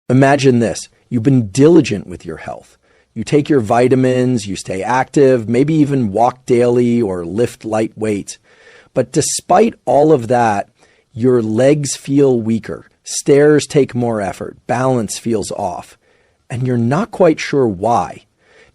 Imagine this. You've been diligent with your health. You take your vitamins, you stay active, maybe even walk daily or lift light weights. But despite all of that, your legs feel weaker. Stairs take more effort. Balance feels off. And you're not quite sure why.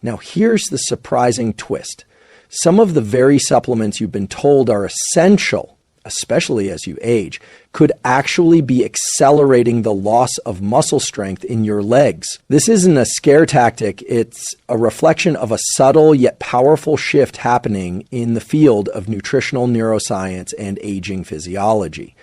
Now, here's the surprising twist. Some of the very supplements you've been told are essential, especially as you age, could actually be accelerating the loss of muscle strength in your legs. This isn't a scare tactic. It's a reflection of a subtle yet powerful shift happening in the field of nutritional neuroscience and aging physiology.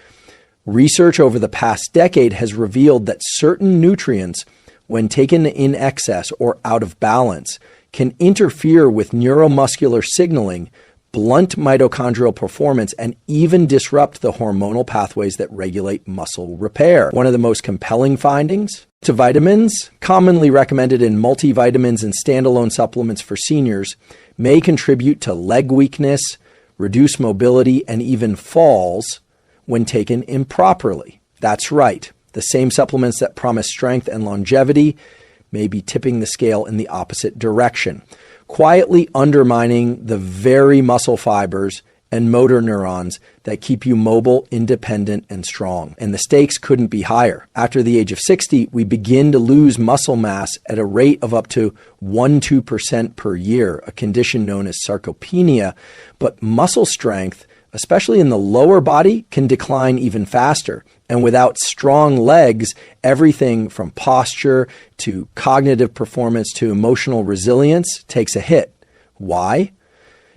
Research over the past decade has revealed that certain nutrients, when taken in excess or out of balance, can interfere with neuromuscular signaling, blunt mitochondrial performance, and even disrupt the hormonal pathways that regulate muscle repair. One of the most compelling findings: to vitamins, commonly recommended in multivitamins and standalone supplements for seniors, may contribute to leg weakness, reduced mobility, and even falls when taken improperly. That's right. The same supplements that promise strength and longevity may be tipping the scale in the opposite direction, quietly undermining the very muscle fibers and motor neurons that keep you mobile, independent, and strong. And the stakes couldn't be higher. After the age of 60, we begin to lose muscle mass at a rate of up to 1-2% per year, a condition known as sarcopenia. But muscle strength, especially in the lower body, can decline even faster. And without strong legs, everything from posture to cognitive performance to emotional resilience takes a hit. Why?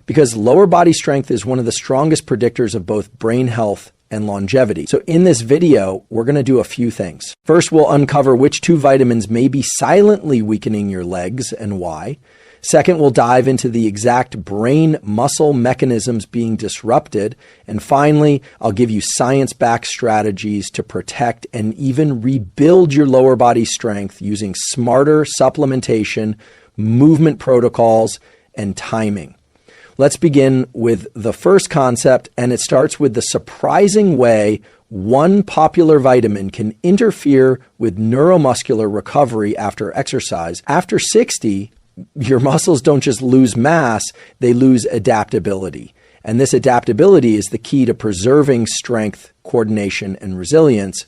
Because lower body strength is one of the strongest predictors of both brain health and longevity. So in this video, we're going to do a few things. First, we'll uncover which 2 vitamins may be silently weakening your legs and why. Second, we'll dive into the exact brain muscle mechanisms being disrupted. And finally, I'll give you science-backed strategies to protect and even rebuild your lower body strength using smarter supplementation, movement protocols, and timing. Let's begin with the first concept, and it starts with the surprising way one popular vitamin can interfere with neuromuscular recovery after exercise. After 60, your muscles don't just lose mass, they lose adaptability. And this adaptability is the key to preserving strength, coordination, and resilience.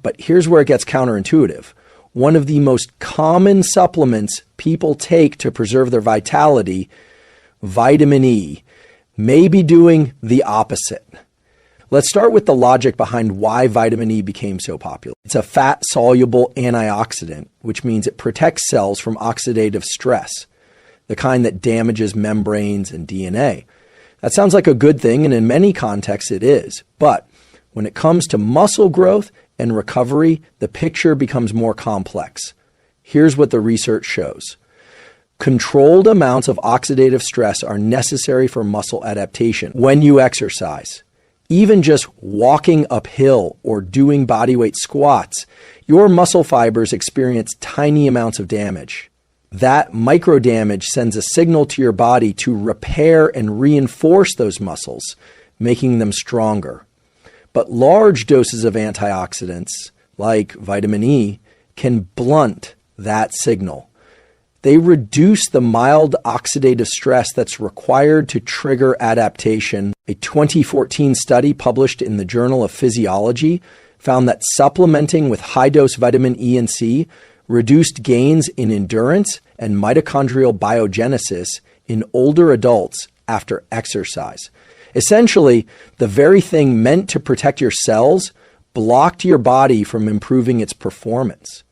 But here's where it gets counterintuitive. One of the most common supplements people take to preserve their vitality, vitamin E, may be doing the opposite. Let's start with the logic behind why vitamin E became so popular. It's a fat-soluble antioxidant, which means it protects cells from oxidative stress, the kind that damages membranes and DNA. That sounds like a good thing, and in many contexts it is. But when it comes to muscle growth and recovery, the picture becomes more complex. Here's what the research shows. Controlled amounts of oxidative stress are necessary for muscle adaptation when you exercise. Even just walking uphill or doing bodyweight squats, your muscle fibers experience tiny amounts of damage. That micro damage sends a signal to your body to repair and reinforce those muscles, making them stronger. But large doses of antioxidants, like vitamin E, can blunt that signal. They reduce the mild oxidative stress that's required to trigger adaptation. A 2014 study published in the Journal of Physiology found that supplementing with high-dose vitamin E and C reduced gains in endurance and mitochondrial biogenesis in older adults after exercise. Essentially, the very thing meant to protect your cells blocked your body from improving its performance.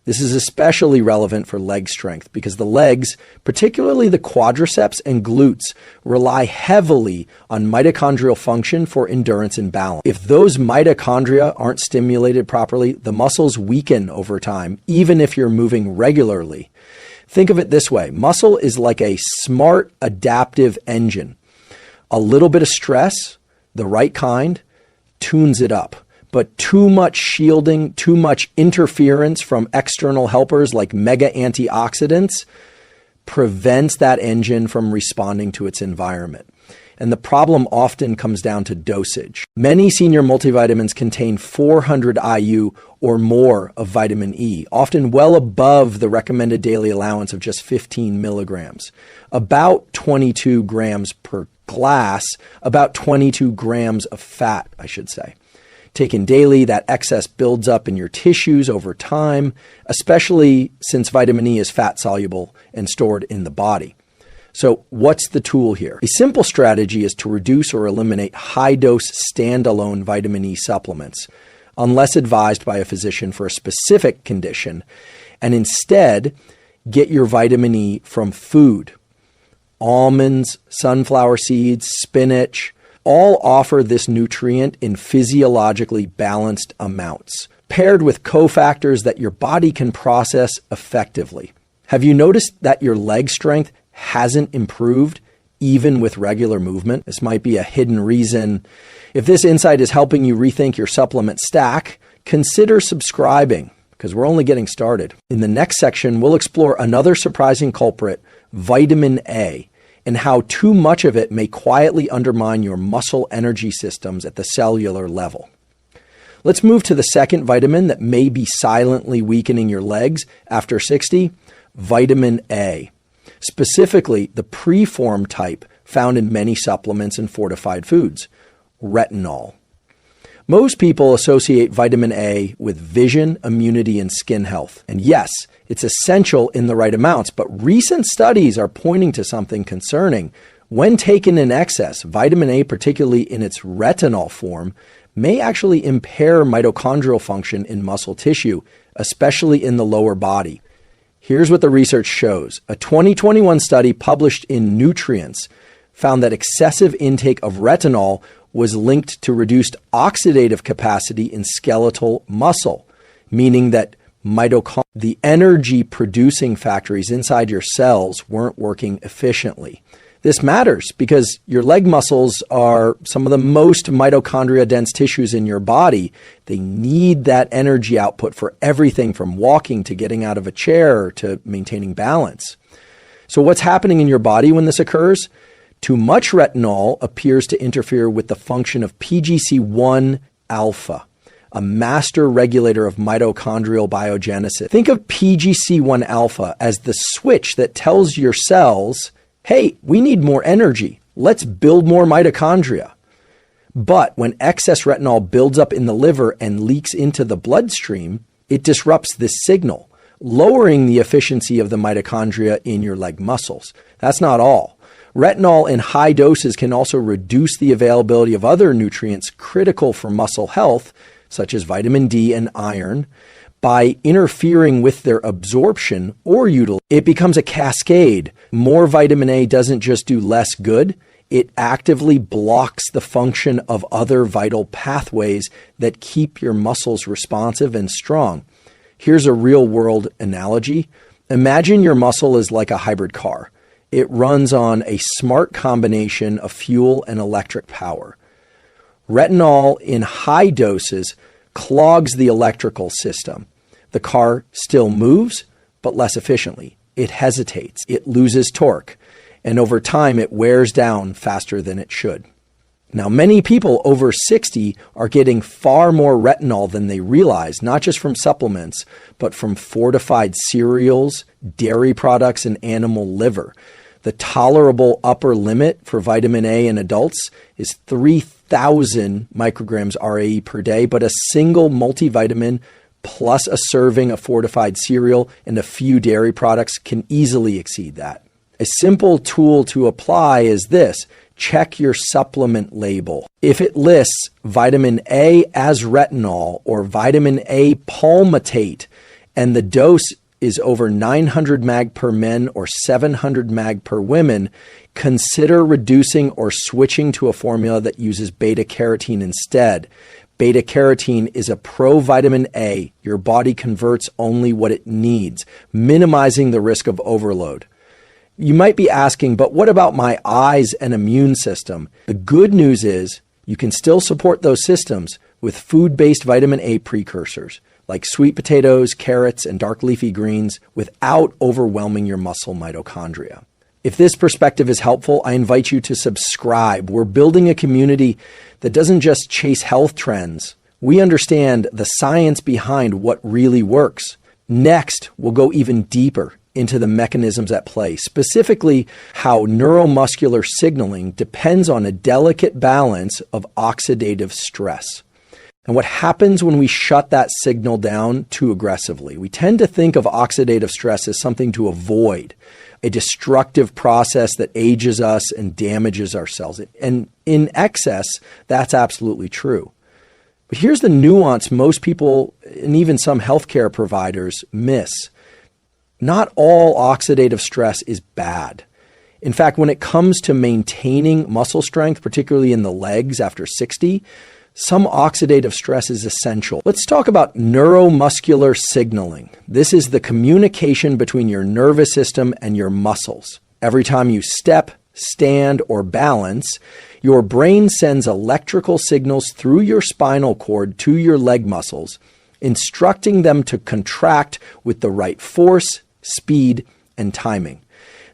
This is especially relevant for leg strength because the legs, particularly the quadriceps and glutes, rely heavily on mitochondrial function for endurance and balance. If those mitochondria aren't stimulated properly, the muscles weaken over time, even if you're moving regularly. Think of it this way. Muscle is like a smart, adaptive engine. A little bit of stress, the right kind, tunes it up. But too much shielding, too much interference from external helpers like mega antioxidants prevents that engine from responding to its environment. and the problem often comes down to dosage. Many senior multivitamins contain 400 IU or more of vitamin E, often well above the recommended daily allowance of just 15 milligrams. About 22 grams per glass, about 22 grams of fat, I should say. Taken daily, that excess builds up in your tissues over time, especially since vitamin E is fat soluble and stored in the body. So what's the tool here? A simple strategy is to reduce or eliminate high-dose standalone vitamin E supplements, unless advised by a physician for a specific condition, and instead get your vitamin E from food. Almonds, sunflower seeds, spinach, all offer this nutrient in physiologically balanced amounts, paired with cofactors that your body can process effectively. Have you noticed that your leg strength hasn't improved even with regular movement? This might be a hidden reason. If this insight is helping you rethink your supplement stack, consider subscribing, because we're only getting started. In the next section, we'll explore another surprising culprit, vitamin A, and how too much of it may quietly undermine your muscle energy systems at the cellular level. Let's move to the second vitamin that may be silently weakening your legs after 60, vitamin A. Specifically, the preform type found in many supplements and fortified foods, retinol. Most people associate vitamin A with vision, immunity, and skin health. And yes, it's essential in the right amounts, but recent studies are pointing to something concerning. When taken in excess, vitamin A, particularly in its retinol form, may actually impair mitochondrial function in muscle tissue, especially in the lower body. Here's what the research shows. A 2021 study published in Neuroscience found that excessive intake of retinol was linked to reduced oxidative capacity in skeletal muscle, meaning that the energy-producing factories inside your cells weren't working efficiently. This matters because your leg muscles are some of the most mitochondria-dense tissues in your body. They need that energy output for everything from walking to getting out of a chair to maintaining balance. So what's happening in your body when this occurs? Too much retinol appears to interfere with the function of PGC1 alpha, a master regulator of mitochondrial biogenesis. Think of PGC1 alpha as the switch that tells your cells, hey, we need more energy. Let's build more mitochondria. But when excess retinol builds up in the liver and leaks into the bloodstream, it disrupts this signal, lowering the efficiency of the mitochondria in your leg muscles. That's not all. Retinol in high doses can also reduce the availability of other nutrients critical for muscle health, such as vitamin D and iron, by interfering with their absorption or utilization. It becomes a cascade. More vitamin A doesn't just do less good, it actively blocks the function of other vital pathways that keep your muscles responsive and strong. Here's a real-world analogy. Imagine your muscle is like a hybrid car. It runs on a smart combination of fuel and electric power. Retinol in high doses clogs the electrical system. The car still moves, but less efficiently. It hesitates, it loses torque, and over time it wears down faster than it should. Now, many people over 60 are getting far more retinol than they realize, not just from supplements, but from fortified cereals, dairy products, and animal liver. The tolerable upper limit for vitamin A in adults is 3,000 micrograms RAE per day, but a single multivitamin plus a serving of fortified cereal and a few dairy products can easily exceed that. A simple tool to apply is this. Check your supplement label. If it lists vitamin A as retinol or vitamin A palmitate and the dose is over 900 mag per men or 700 mag per women, consider reducing or switching to a formula that uses beta-carotene instead. Beta-carotene is a provitamin A. Your body converts only what it needs, minimizing the risk of overload. You might be asking, but what about my eyes and immune system? The good news is you can still support those systems with food-based vitamin A precursors, like sweet potatoes, carrots, and dark leafy greens without overwhelming your muscle mitochondria. If this perspective is helpful, I invite you to subscribe. We're building a community that doesn't just chase health trends. We understand the science behind what really works. Next, we'll go even deeper into the mechanisms at play, specifically how neuromuscular signaling depends on a delicate balance of oxidative stress. And what happens when we shut that signal down too aggressively? We tend to think of oxidative stress as something to avoid, a destructive process that ages us and damages our cells. And in excess, that's absolutely true. But here's the nuance most people, and even some healthcare providers, miss. Not all oxidative stress is bad. In fact, when it comes to maintaining muscle strength, particularly in the legs after 60, some oxidative stress is essential. Let's talk about neuromuscular signaling. This is the communication between your nervous system and your muscles. Every time you step, stand, or balance, your brain sends electrical signals through your spinal cord to your leg muscles, instructing them to contract with the right force, speed, and timing.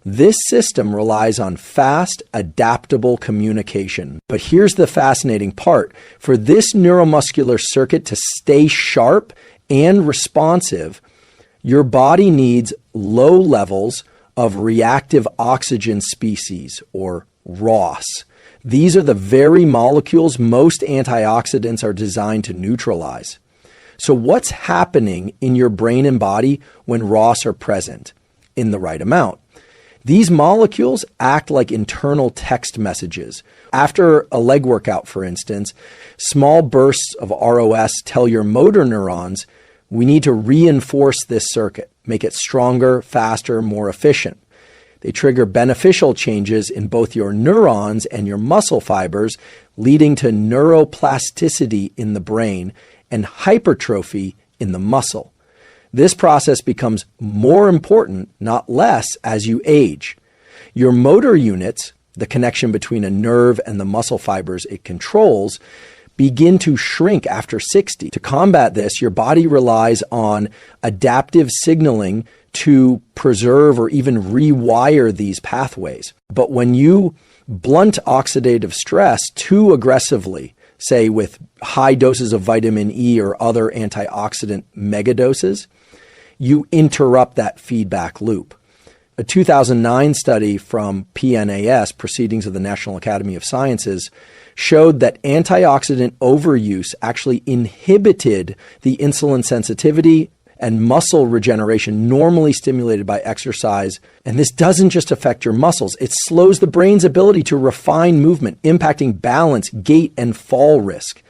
This system relies on fast, adaptable communication. But here's the fascinating part. For this neuromuscular circuit to stay sharp and responsive, your body needs low levels of reactive oxygen species, or ROS. These are the very molecules most antioxidants are designed to neutralize. So what's happening in your brain and body when ROS are present in the right amount? These molecules act like internal text messages. After a leg workout, for instance, small bursts of ROS tell your motor neurons, we need to reinforce this circuit, make it stronger, faster, more efficient. They trigger beneficial changes in both your neurons and your muscle fibers, leading to neuroplasticity in the brain and hypertrophy in the muscle. This process becomes more important, not less, as you age. Your motor units, the connection between a nerve and the muscle fibers it controls, begin to shrink after 60. To combat this, your body relies on adaptive signaling to preserve or even rewire these pathways. But when you blunt oxidative stress too aggressively, say with high doses of vitamin E or other antioxidant megadoses, you interrupt that feedback loop. A 2009 study from PNAS, Proceedings of the National Academy of Sciences, showed that antioxidant overuse actually inhibited the insulin sensitivity and muscle regeneration normally stimulated by exercise. And this doesn't just affect your muscles, it slows the brain's ability to refine movement, impacting balance, gait, and fall risk.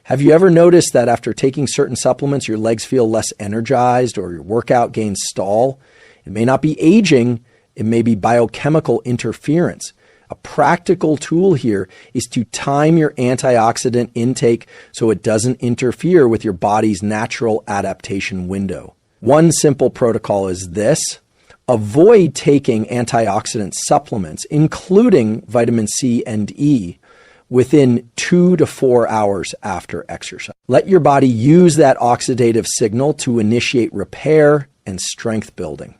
Have you ever noticed that after taking certain supplements, your legs feel less energized or your workout gains stall? It may not be aging, it may be biochemical interference. A practical tool here is to time your antioxidant intake so it doesn't interfere with your body's natural adaptation window. One simple protocol is this: avoid taking antioxidant supplements, including vitamin C and E, within 2 to 4 hours after exercise. Let your body use that oxidative signal to initiate repair and strength building.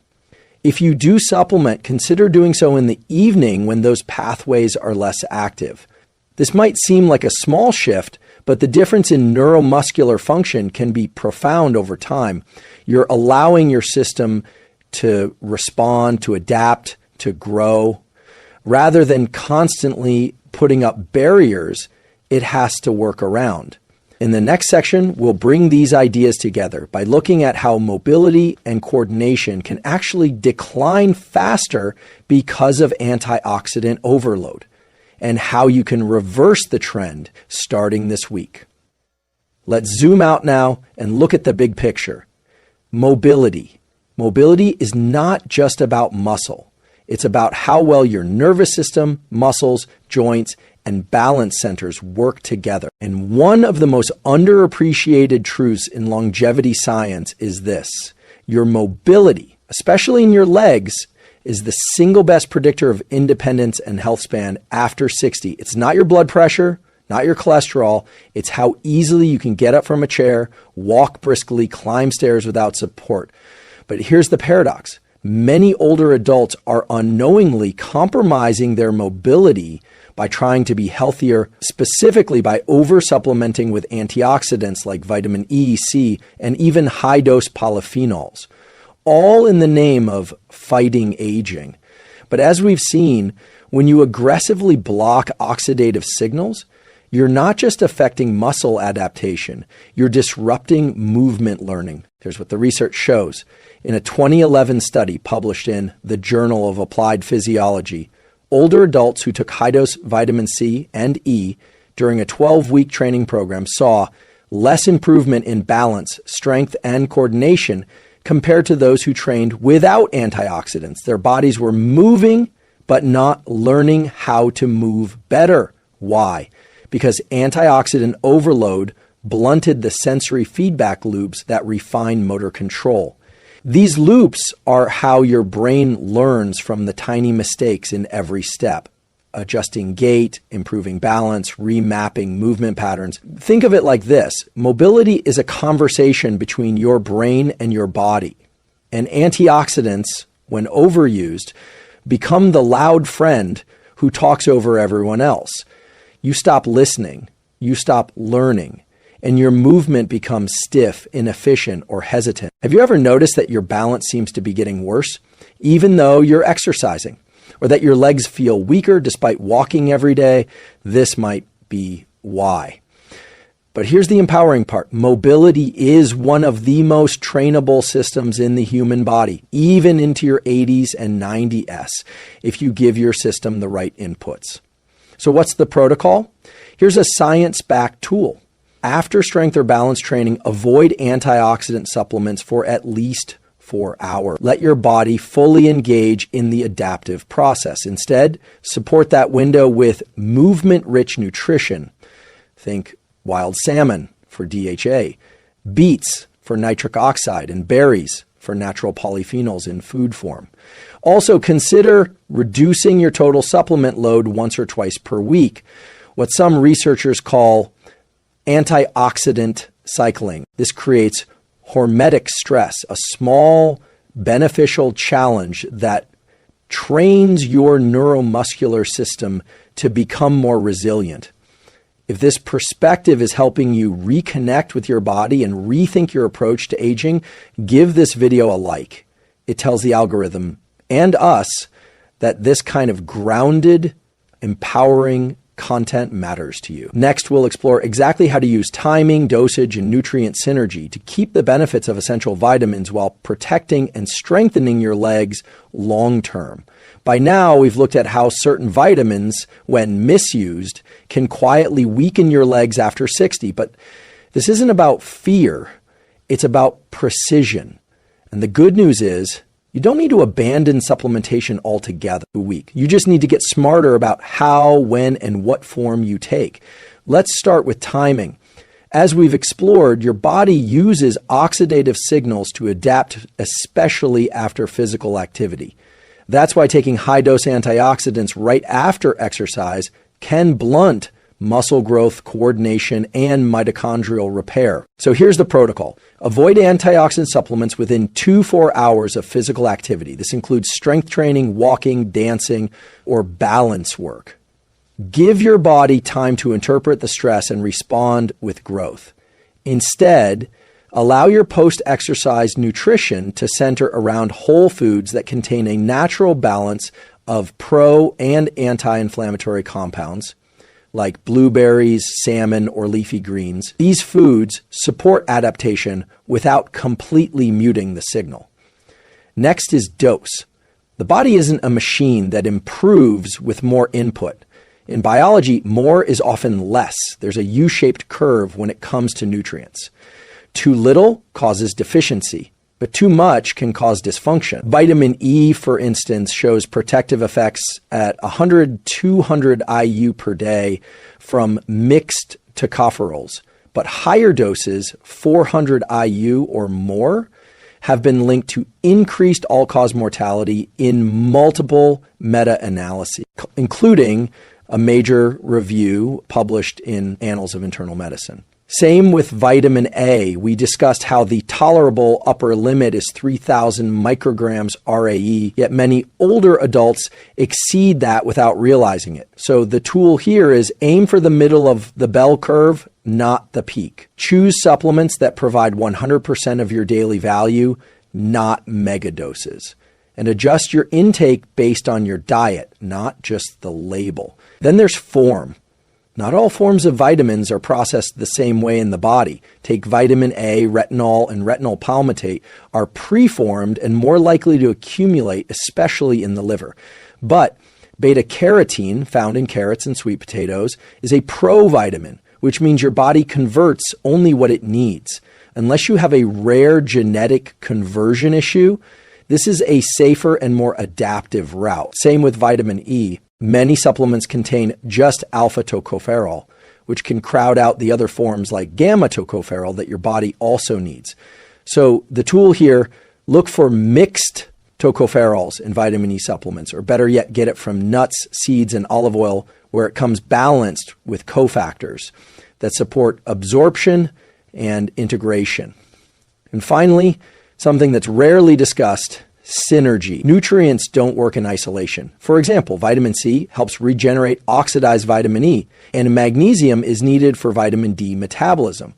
If you do supplement, consider doing so in the evening when those pathways are less active. This might seem like a small shift, but the difference in neuromuscular function can be profound over time. You're allowing your system to respond, to adapt, to grow, rather than constantly putting up barriers it has to work around. In the next section, we'll bring these ideas together by looking at how mobility and coordination can actually decline faster because of antioxidant overload, and how you can reverse the trend starting this week. Let's zoom out now and look at the big picture. Mobility. Mobility is not just about muscle. It's about how well your nervous system, muscles, joints, and balance centers work together. And one of the most underappreciated truths in longevity science is this: your mobility, especially in your legs, is the single best predictor of independence and health span after 60. It's not your blood pressure, not your cholesterol. It's how easily you can get up from a chair, walk briskly, climb stairs without support. But here's the paradox. Many older adults are unknowingly compromising their mobility by trying to be healthier, specifically by over-supplementing with antioxidants like vitamin E, C, and even high-dose polyphenols, all in the name of fighting aging. But as we've seen, when you aggressively block oxidative signals, you're not just affecting muscle adaptation, you're disrupting movement learning. Here's what the research shows. In a 2011 study published in the Journal of Applied Physiology, older adults who took high-dose vitamin C and E during a 12-week training program saw less improvement in balance, strength, and coordination compared to those who trained without antioxidants. Their bodies were moving, but not learning how to move better. Why? Because antioxidant overload blunted the sensory feedback loops that refine motor control. These loops are how your brain learns from the tiny mistakes in every step. Adjusting gait, improving balance, remapping movement patterns. Think of it like this. Mobility is a conversation between your brain and your body. And antioxidants, when overused, become the loud friend who talks over everyone else. You stop listening, you stop learning, and your movement becomes stiff, inefficient, or hesitant. Have you ever noticed that your balance seems to be getting worse, even though you're exercising? Or that your legs feel weaker despite walking every day? This might be why. But here's the empowering part. Mobility is one of the most trainable systems in the human body, even into your 80s and 90s, if you give your system the right inputs. So what's the protocol? Here's a science-backed tool. After strength or balance training, avoid antioxidant supplements for at least 4 hours. Let your body fully engage in the adaptive process. Instead, support that window with movement-rich nutrition. Think wild salmon for DHA, beets for nitric oxide, and berries for natural polyphenols in food form. Also, consider reducing your total supplement load once or twice per week, what some researchers call antioxidant cycling. This creates hormetic stress, a small beneficial challenge that trains your neuromuscular system to become more resilient. If this perspective is helping you reconnect with your body and rethink your approach to aging, give this video a like. It tells the algorithm and us that this kind of grounded, empowering content matters to you. Next, we'll explore exactly how to use timing, dosage, and nutrient synergy to keep the benefits of essential vitamins while protecting and strengthening your legs long term. By now, we've looked at how certain vitamins, when misused, can quietly weaken your legs after 60. But this isn't about fear. It's about precision. And the good news is, you don't need to abandon supplementation altogether a week. You just need to get smarter about how, when, and what form you take. Let's start with timing. As we've explored, your body uses oxidative signals to adapt, especially after physical activity. That's why taking high-dose antioxidants right after exercise can blunt muscle growth, coordination, and mitochondrial repair. So here's the protocol. Avoid antioxidant supplements within 2-4 hours of physical activity. This includes strength training, walking, dancing, or balance work. Give your body time to interpret the stress and respond with growth. Instead, allow your post-exercise nutrition to center around whole foods that contain a natural balance of pro- and anti-inflammatory compounds, like blueberries, salmon, or leafy greens. These foods support adaptation without completely muting the signal. Next is dose. The body isn't a machine that improves with more input. In biology, more is often less. There's a U-shaped curve when it comes to nutrients. Too little causes deficiency, but too much can cause dysfunction. Vitamin E, for instance, shows protective effects at 100-200 IU per day from mixed tocopherols, but higher doses, 400 IU or more, have been linked to increased all-cause mortality in multiple meta-analyses, including a major review published in Annals of Internal Medicine. Same with vitamin A. We discussed how the tolerable upper limit is 3,000 micrograms RAE, yet many older adults exceed that without realizing it. So the tool here is aim for the middle of the bell curve, not the peak. Choose supplements that provide 100% of your daily value, not mega doses. And adjust your intake based on your diet, not just the label. Then there's form. Not all forms of vitamins are processed the same way in the body. Take vitamin A, retinol, and retinol palmitate are preformed and more likely to accumulate, especially in the liver. But beta-carotene, found in carrots and sweet potatoes, is a provitamin, which means your body converts only what it needs. Unless you have a rare genetic conversion issue, this is a safer and more adaptive route. Same with vitamin E. Many supplements contain just alpha tocopherol, which can crowd out the other forms like gamma tocopherol that your body also needs. So the tool here, look for mixed tocopherols in vitamin E supplements, or better yet, get it from nuts, seeds, and olive oil where it comes balanced with cofactors that support absorption and integration. And finally, something that's rarely discussed, synergy. Nutrients don't work in isolation. For example, vitamin C helps regenerate oxidized vitamin E, and magnesium is needed for vitamin D metabolism.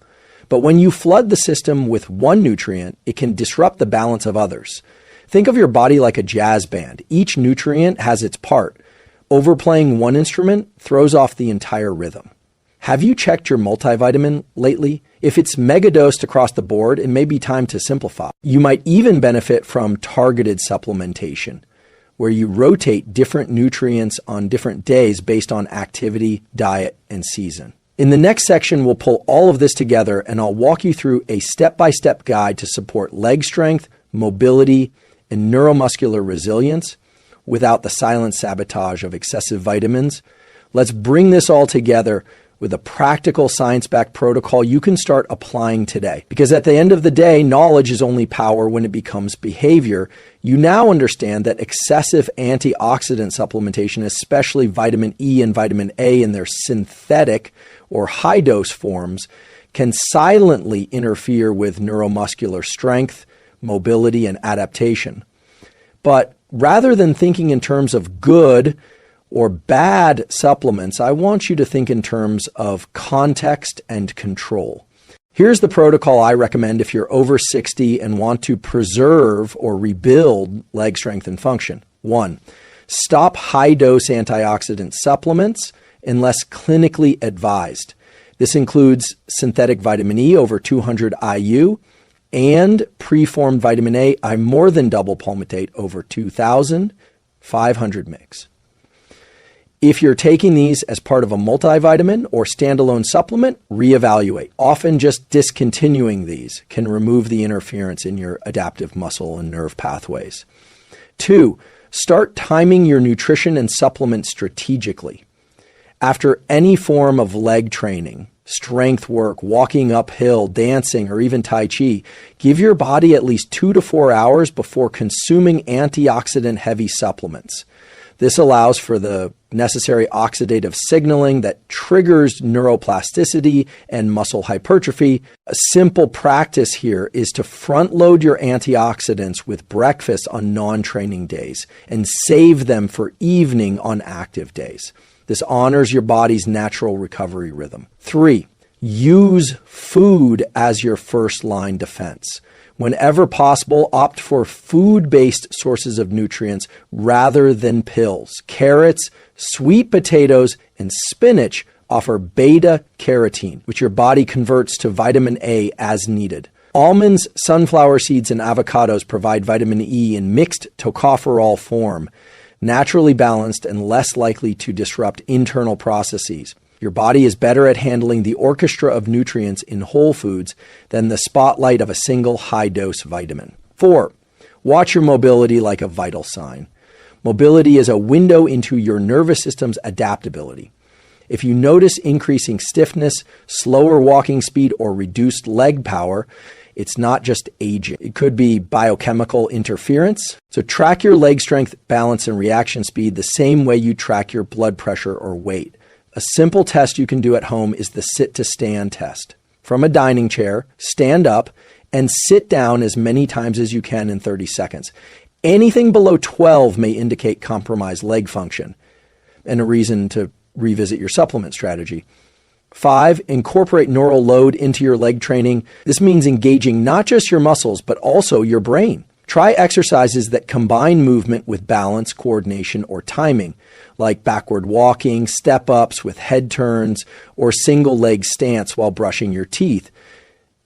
But when you flood the system with one nutrient, it can disrupt the balance of others. Think of your body like a jazz band. Each nutrient has its part. Overplaying one instrument throws off the entire rhythm. Have you checked your multivitamin lately? If it's megadosed across the board, it may be time to simplify. You might even benefit from targeted supplementation, where you rotate different nutrients on different days based on activity, diet, and season. In the next section, we'll pull all of this together and I'll walk you through a step-by-step guide to support leg strength, mobility, and neuromuscular resilience without the silent sabotage of excessive vitamins. Let's bring this all together with a practical science-backed protocol you can start applying today. Because at the end of the day, knowledge is only power when it becomes behavior. You now understand that excessive antioxidant supplementation, especially vitamin E and vitamin A in their synthetic or high-dose forms, can silently interfere with neuromuscular strength, mobility, and adaptation. But rather than thinking in terms of good or bad supplements, I want you to think in terms of context and control. Here's the protocol I recommend if you're over 60 and want to preserve or rebuild leg strength and function. 1, stop high-dose antioxidant supplements unless clinically advised. This includes synthetic vitamin E over 200 IU and preformed vitamin A, I more than double palmitate over 2,500 mg. If you're taking these as part of a multivitamin or standalone supplement, reevaluate. Often just discontinuing these can remove the interference in your adaptive muscle and nerve pathways. 2, start timing your nutrition and supplement strategically. After any form of leg training, strength work, walking uphill, dancing, or even Tai Chi, give your body at least 2 to 4 hours before consuming antioxidant-heavy supplements. This allows for the necessary oxidative signaling that triggers neuroplasticity and muscle hypertrophy. A simple practice here is to front load your antioxidants with breakfast on non-training days and save them for evening on active days. This honors your body's natural recovery rhythm. 3, use food as your first line defense. Whenever possible, opt for food-based sources of nutrients rather than pills. Carrots, sweet potatoes, and spinach offer beta-carotene, which your body converts to vitamin A as needed. Almonds, sunflower seeds, and avocados provide vitamin E in mixed tocopherol form, naturally balanced and less likely to disrupt internal processes. Your body is better at handling the orchestra of nutrients in whole foods than the spotlight of a single high-dose vitamin. 4, watch your mobility like a vital sign. Mobility is a window into your nervous system's adaptability. If you notice increasing stiffness, slower walking speed, or reduced leg power, it's not just aging. It could be biochemical interference. So track your leg strength, balance, and reaction speed the same way you track your blood pressure or weight. A simple test you can do at home is the sit-to-stand test. from a dining chair, stand up, and sit down as many times as you can in 30 seconds. Anything below 12 may indicate compromised leg function and a reason to revisit your supplement strategy. 5, incorporate neural load into your leg training. This means engaging not just your muscles, but also your brain. Try exercises that combine movement with balance, coordination, or timing, like backward walking, step-ups with head turns, or single leg stance while brushing your teeth.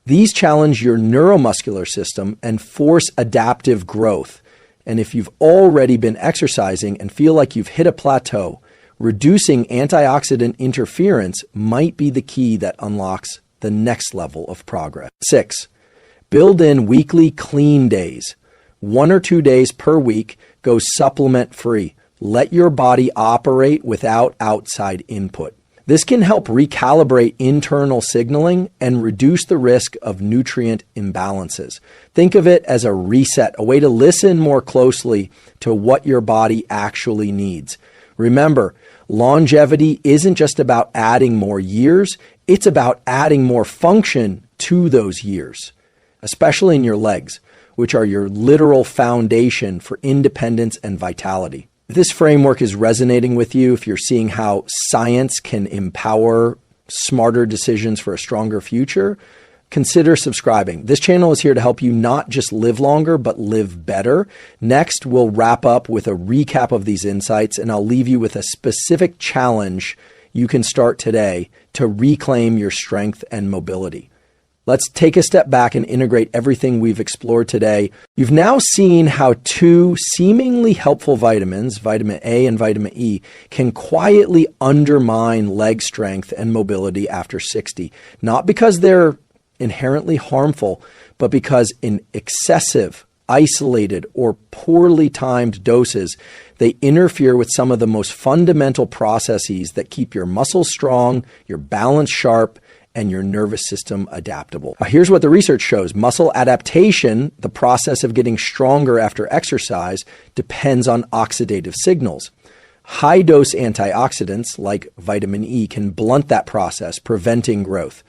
These challenge your neuromuscular system and force adaptive growth. And if you've already been exercising and feel like you've hit a plateau, reducing antioxidant interference might be the key that unlocks the next level of progress. 6, build in weekly clean days. 1 or 2 days per week, go supplement free. Let your body operate without outside input. This can help recalibrate internal signaling and reduce the risk of nutrient imbalances. Think of it as a reset, a way to listen more closely to what your body actually needs. Remember, longevity isn't just about adding more years, it's about adding more function to those years, especially in your legs, which are your literal foundation for independence and vitality. If this framework is resonating with you, if you're seeing how science can empower smarter decisions for a stronger future, consider subscribing. This channel is here to help you not just live longer, but live better. Next, we'll wrap up with a recap of these insights, and I'll leave you with a specific challenge you can start today to reclaim your strength and mobility. Let's take a step back and integrate everything we've explored today. You've now seen how 2 seemingly helpful vitamins, vitamin A and vitamin E, can quietly undermine leg strength and mobility after 60. Not because they're inherently harmful, but because in excessive, isolated, or poorly timed doses, they interfere with some of the most fundamental processes that keep your muscles strong, your balance sharp, and your nervous system adaptable. Here's what the research shows. Muscle adaptation, the process of getting stronger after exercise, depends on oxidative signals. High-dose antioxidants like vitamin E can blunt that process, preventing growth.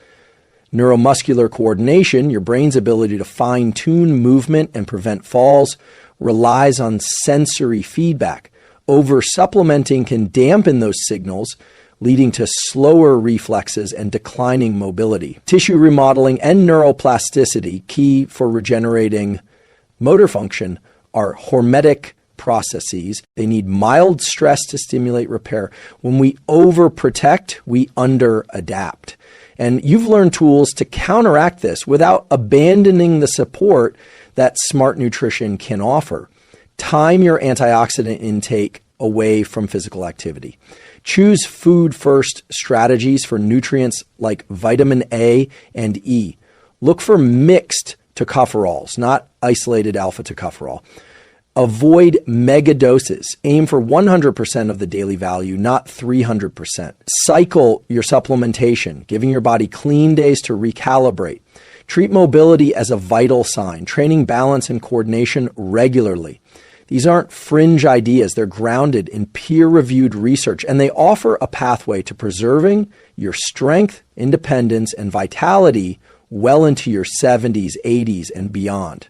Neuromuscular coordination, your brain's ability to fine-tune movement and prevent falls, relies on sensory feedback. Over-supplementing can dampen those signals, leading to slower reflexes and declining mobility. Tissue remodeling and neuroplasticity, key for regenerating motor function, are hormetic processes. They need mild stress to stimulate repair. When we overprotect, we underadapt. And you've learned tools to counteract this without abandoning the support that smart nutrition can offer. Time your antioxidant intake away from physical activity. Choose food-first strategies for nutrients like vitamin A and E. Look for mixed tocopherols, not isolated alpha-tocopherol. Avoid mega doses. Aim for 100% of the daily value, not 300%. Cycle your supplementation, giving your body clean days to recalibrate. Treat mobility as a vital sign, training balance and coordination regularly. These aren't fringe ideas. They're grounded in peer-reviewed research, and they offer a pathway to preserving your strength, independence, and vitality well into your 70s, 80s, and beyond.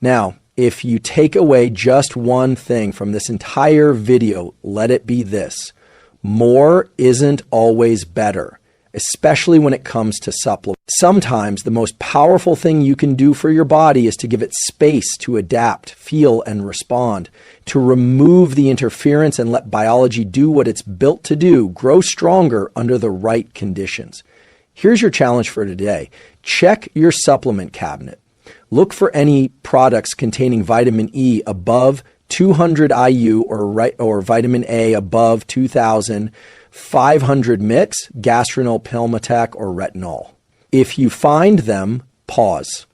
Now, if you take away just one thing from this entire video, let it be this. More isn't always better, especially when it comes to supplements. Sometimes the most powerful thing you can do for your body is to give it space to adapt, feel, and respond, to remove the interference and let biology do what it's built to do, grow stronger under the right conditions. Here's your challenge for today. Check your supplement cabinet. Look for any products containing vitamin E above 200 IU or vitamin A above 2,000, 500 mix, gastronol, Pelmetec, or retinol. If you find them, pause.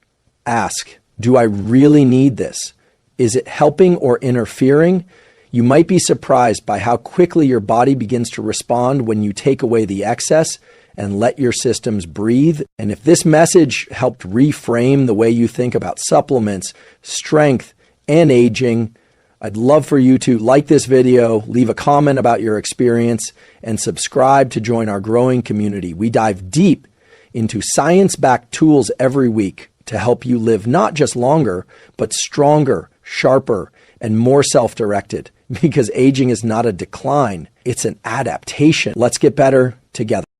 Ask, do I really need this? Is it helping or interfering? You might be surprised by how quickly your body begins to respond when you take away the excess and let your systems breathe. And if this message helped reframe the way you think about supplements, strength, and aging, I'd love for you to like this video, leave a comment about your experience, and subscribe to join our growing community. We dive deep into science-backed tools every week to help you live not just longer, but stronger, sharper, and more self-directed. Because aging is not a decline, it's an adaptation. Let's get better together.